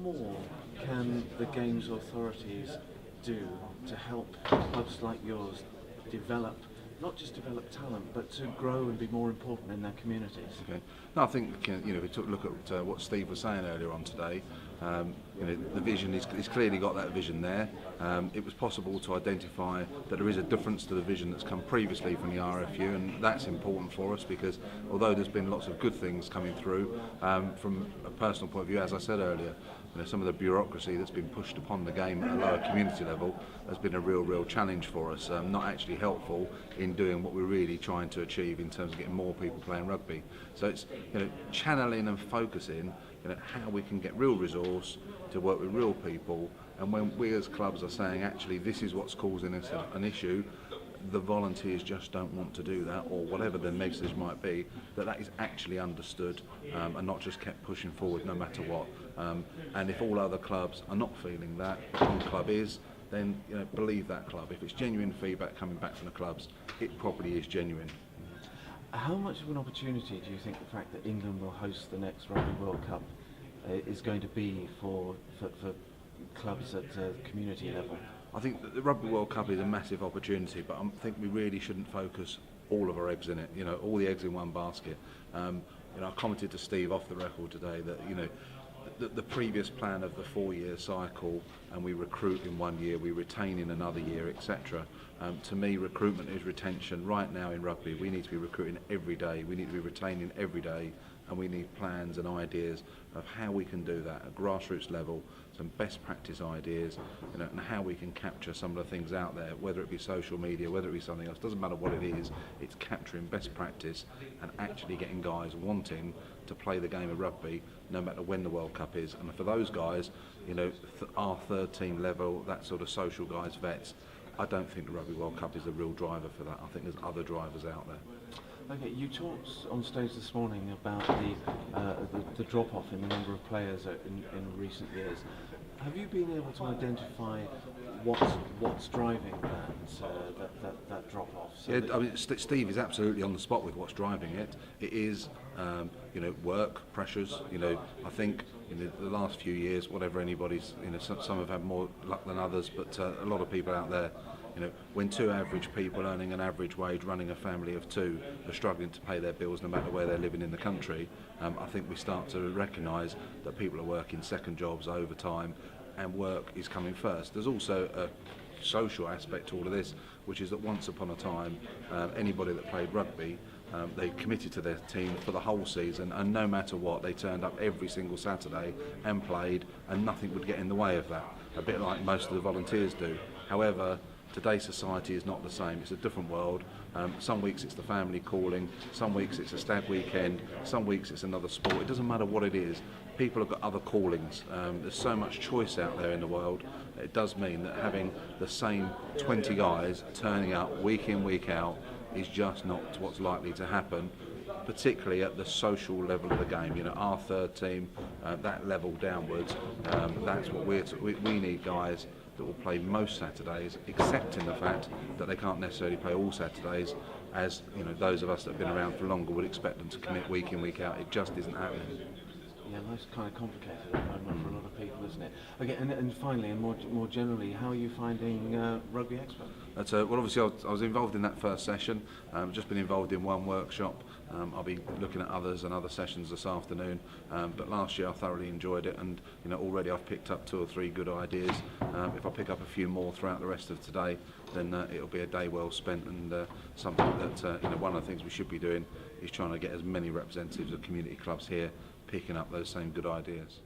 more can the games authorities do to help clubs like yours develop, not just develop talent, but to grow and be more important in their communities? Okay. No, I think if we took a look at what Steve was saying earlier on today, the vision he's clearly got that vision there. It was possible to identify that there is a difference to the vision that's come previously from the RFU, and that's important for us because although there's been lots of good things coming through, from a personal point of view, as I said earlier, some of the bureaucracy that's been pushed upon the game at a lower community level has been a real challenge for us, not actually helpful in doing what we're really trying to achieve in terms of getting more people playing rugby. So it's channeling and focusing how we can get real resource to work with real people, and when we as clubs are saying actually this is what's causing us an issue, the volunteers just don't want to do that, or whatever the message might be, that is actually understood and not just kept pushing forward no matter what. And if all other clubs are not feeling that, one club is, then believe that club. If it's genuine feedback coming back from the clubs, it probably is genuine. How much of an opportunity do you think the fact that England will host the next Rugby World Cup is going to be for clubs at community level? I think that the Rugby World Cup is a massive opportunity, but I think we really shouldn't focus all of our eggs in it, all the eggs in one basket. I commented to Steve off the record today that the previous plan of the 4-year cycle, and we recruit in 1 year, we retain in another year, etc. To me, recruitment is retention. Right now in rugby, we need to be recruiting every day, we need to be retaining every day, and we need plans and ideas of how we can do that at grassroots level, some best practice ideas, and how we can capture some of the things out there, whether it be social media, whether it be something else, doesn't matter what it is, it's capturing best practice and actually getting guys wanting to play the game of rugby no matter when the World Cup is. And for those guys, our third team level, that sort of social guys, vets, I don't think the Rugby World Cup is a real driver for that. I think there's other drivers out there. Okay, you talked on stage this morning about the drop-off in the number of players in recent years. Have you been able to identify what's driving that drop-off? Steve is absolutely on the spot with what's driving it. It is, work pressures. I think in the last few years, whatever anybody's, some have had more luck than others, but a lot of people out there, when two average people earning an average wage, running a family of two, are struggling to pay their bills no matter where they're living in the country, I think we start to recognise that people are working second jobs, overtime, and work is coming first. There's also a social aspect to all of this, which is that once upon a time, anybody that played rugby, they committed to their team for the whole season, and no matter what, they turned up every single Saturday and played, and nothing would get in the way of that, a bit like most of the volunteers do. However, today's society is not the same. It's a different world. Some weeks it's the family calling, some weeks it's a stag weekend, some weeks it's another sport. It doesn't matter what it is. People have got other callings. There's so much choice out there in the world. It does mean that having the same 20 guys turning up week in, week out is just not what's likely to happen, particularly at the social level of the game. Our third team, that level downwards, that's what we need guys that will play most Saturdays, accepting the fact that they can't necessarily play all Saturdays, as those of us that have been around for longer would expect them to commit week in, week out. It just isn't happening. Yeah, that's kind of complicated at the moment for a lot of people, isn't it? Okay, and finally, and more generally, how are you finding Rugby Expo? Well, obviously I was involved in that first session. Just been involved in one workshop. I'll be looking at others and other sessions this afternoon. But last year I thoroughly enjoyed it, and already I've picked up 2 or 3 good ideas. If I pick up a few more throughout the rest of today, then it'll be a day well spent, and something that one of the things we should be doing is trying to get as many representatives of community clubs here picking up those same good ideas.